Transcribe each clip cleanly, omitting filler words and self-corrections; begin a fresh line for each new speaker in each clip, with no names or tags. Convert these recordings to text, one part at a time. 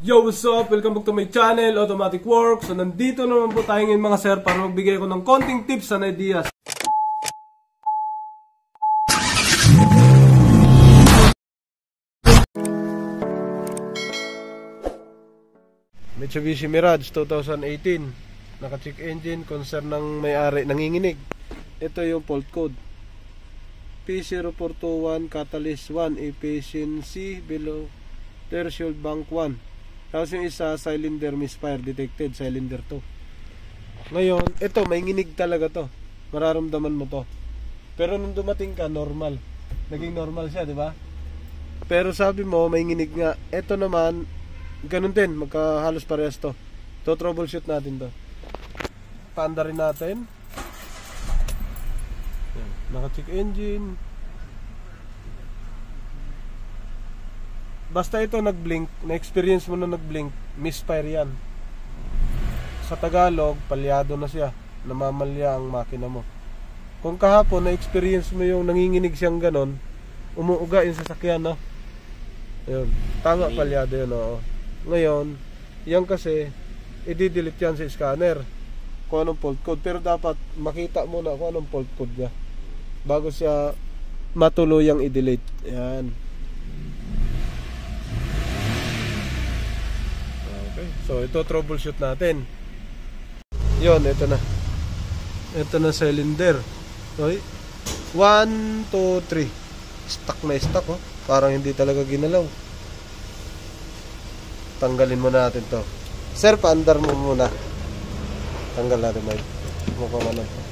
Yo, what's up? Welcome back to my channel, Automatic Works. So, nandito naman po tayo ngayon mga sir para magbigay ko ng konting tips and ideas. Mitsubishi Mirage 2018. Naka-check engine, concern ng may-ari, nanginginig. Ito yung fault code. P0421 Catalyst 1 efficiency below threshold bank 1. Tapos yung isa, cylinder misfire detected, cylinder 2. Ngayon, ito, may nginig talaga to. Mararamdaman mo to. Pero nung dumating ka, normal. Naging normal siya, di ba? Pero sabi mo, may nginig nga. Ito naman, ganun din, magkahalos parehas to. To troubleshoot natin to. Paanda rin natin. Naka-check engine. Basta ito nag-blink, na-experience mo na nag-blink, misfire yan. Sa Tagalog, palyado na siya. Namamalya ang makina mo. Kung kahapon na-experience mo yung nanginginig siyang ganon, umuuga yung sasakyan, no? Ayun, tama, palyado yun, oo. Ngayon, yan kasi, i-delete yan sa scanner kung anong fault code. Pero dapat makita mo na kung anong fault code niya bago siya matuluyang i-delete. Yan. So ito troubleshoot natin. Yon, ito na. Ito na cylinder. Okay. 1, 2, 3. Stuck na stuck, oh. Parang hindi talaga ginalaw. Tanggalin muna natin to. Sir, paandar mo muna. Tanggal natin, Mike. Mukhang ano.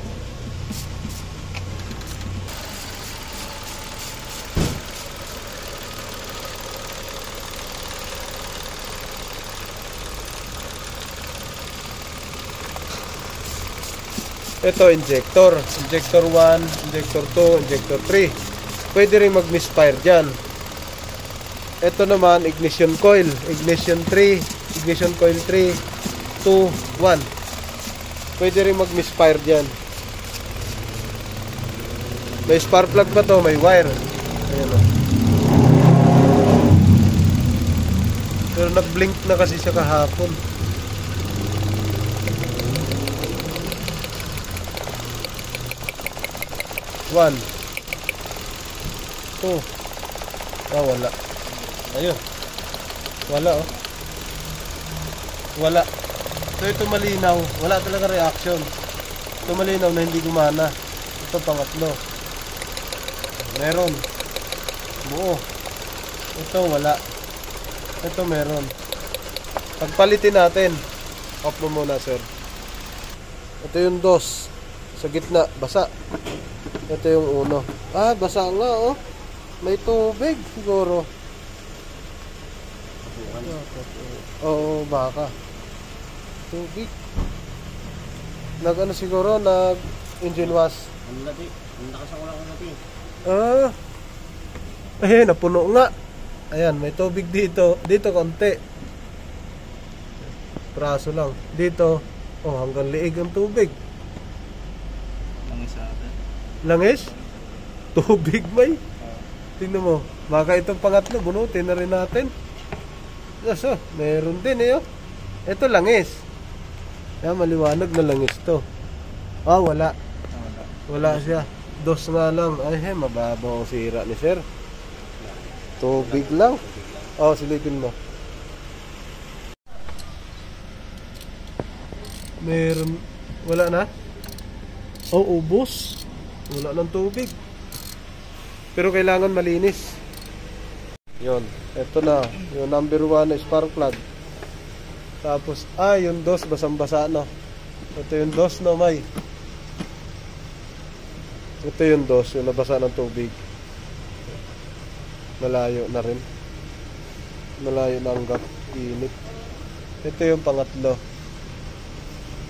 Ito, injector. Injector 1, injector 2, injector 3. Pwede rin mag-misfire dyan. Ito naman, ignition coil. Ignition 3, ignition coil 3, 2, 1. Pwede rin mag-misfire dyan. May spark plug pa to, may wire. Ayan o. Pero nag-blink na kasi siya kahapon. One, two. Wala. Ayun. Wala, oh. Wala. So ito malinaw. Wala talaga reaction. Ito malinaw na hindi gumana. Ito pangatlo. Meron. Buo. Ito wala. Ito meron. Pagpalitin natin. Off mo muna, sir. Ito yung dos. Sa gitna, basa. Ito yung uno. Ah, basa nga, oh. May tubig siguro. Oo, baka. Tubig. Nag-ano siguro, nag-engine wash.
Ang lati. Ang lakas ang wala ko lati.
Ah. Eh, napuno nga. Ayan, may tubig dito. Dito konti. Praso lang. Dito, oh, hanggang liig ang tubig. Langis? Tubig may? Tingnan mo. Baka itong pangatlo, bunutin na rin natin. So, meron din eh. Oh. Ito langis. Yan, maliwanag na langis to. Ah, wala. Wala siya. Dos nga lang. Ay, mababaw ang sira ni sir. Tubig lang. Oh, silipin mo. Meron. Wala na? Oh, ubos. Wala ng tubig. Pero kailangan malinis. Yon, eto na. Yung number 1 na spark plug. Tapos, yung dos basang-basa na. Ito yung dos na may. Ito yung dos, yung nabasa ng tubig. Malayo na rin. Malayo na ang gap. Init. Ito yung pangatlo.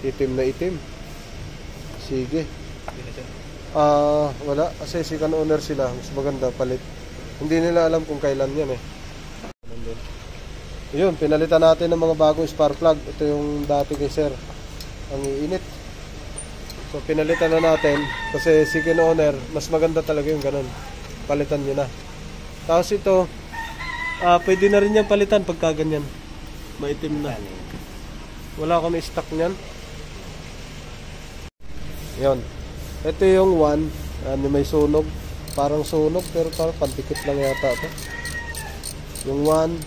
Itim na itim. Sige. Wala. Kasi second owner sila. Mas maganda palit. Hindi nila alam kung kailan yan eh. Yun, pinalitan natin ng mga bagong spark plug. Ito yung dati kay sir. Ang iinit. So pinalitan na natin. Kasi second owner, mas maganda talaga yung ganun. Palitan nyo na. Tapos ito, pwede na rin yan palitan pagka ganyan. Maitim na. Wala kami stock niyan. Yon. Ito yung 1. Ano, may sunog. Parang sunog pero parang pandikit lang yata ito. Yung 1.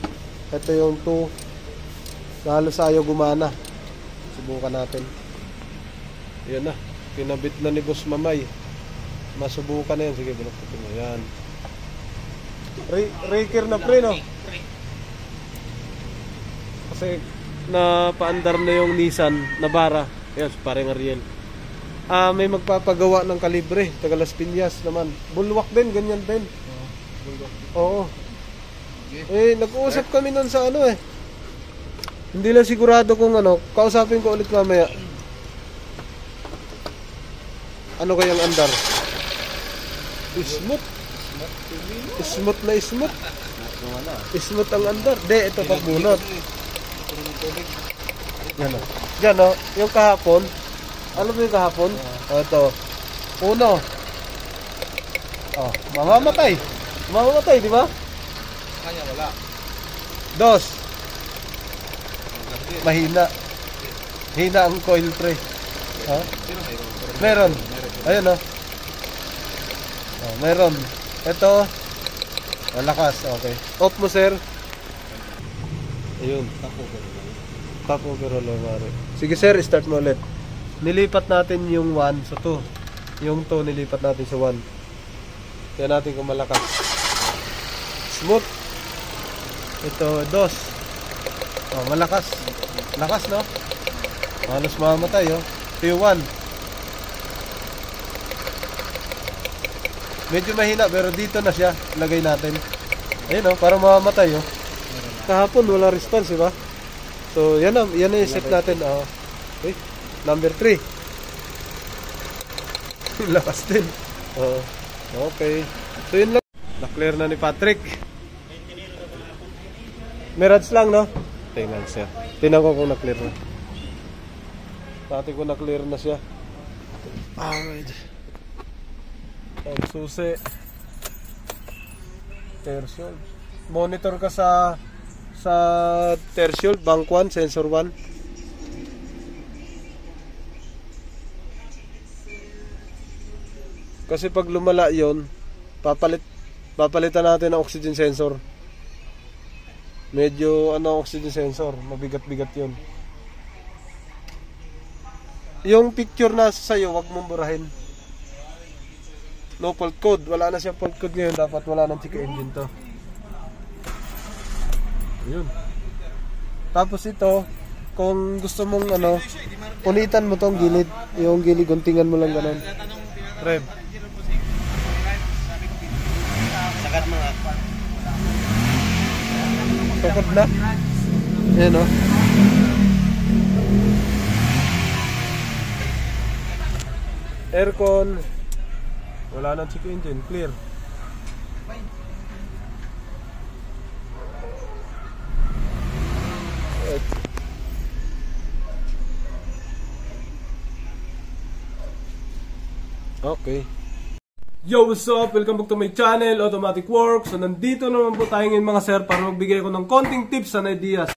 Ito yung 2. Halos ayaw gumana. Subukan natin. Yan na. Pinabit na ni Boss Mamay. Masubukan na yan. Sige, binuktutin mo. Yan. Raker na pre, no? Kasi napaandar na yung Nissan Navara. Yes, parang Ariel. May magpapagawa ng kalibre, taga Las Piñas naman. Bulwak din, ganyan din. Oo. Nag-uusap kami nun sa ano eh. Hindi lang sigurado kung ano, kausapin ko ulit mamaya. Ano kayang andar? Smooth. Smooth na smooth. Smooth ang andar. De, ito pagbunot. Yan o. Yan o, yung kahapon. Ano ba yung kahapon? Ito. 1. Mamamatay. Mamamatay, di ba?
Kanya wala.
2. Mahina. Hina ang coil pre. Ha? Meron. Ayun o. Meron. Ito. Malakas. Okay. Off mo, sir. Ayun. Top overall mare. Sige sir, start mo ulit. Nilipat natin yung 1 sa 2. Yung 2 nilipat natin sa 1. Kaya natin kung malakas. Smooth. Ito 2. Malakas. Lakas, no? Halos mamamatay, oh. Ito yung 1. Medyo mahina pero dito na siya. Lagay natin. Ayun, oh, parang mamamatay, oh. Kahapon wala response, di ba? So, yan na yung set natin. Okay. Number 3. Lakas din. Okay. So, yun lang. Na-clear na ni Patrick. Mirage lang, no? Tingnan siya. Tingnan ko kung na-clear na. Pati ko na-clear na siya. Alright. Susi. Tertial. Monitor ka sa tertial, bank 1, sensor 1. Kasi pag lumala yon, papalitan natin ang oxygen sensor. Medyo oxygen sensor, mabigat-bigat yon. Yung picture na sa'yo, wag mong burahin. No fault code, wala na siyang fault code ngayon, dapat wala nang check engine to. Ayun. Tapos ito, kung gusto mong punitan mo tong gilid, yung gilid, guntingan mo lang ganun. Rev.
Sakat mo nga.
Tukod na. Ayan o. Aircon. Wala nang check engine, clear. Okay. Yo, what's up? Welcome back to my channel, Automatic Works. So, nandito naman po tayo ngayon mga sir para magbigay ko ng konting tips and ideas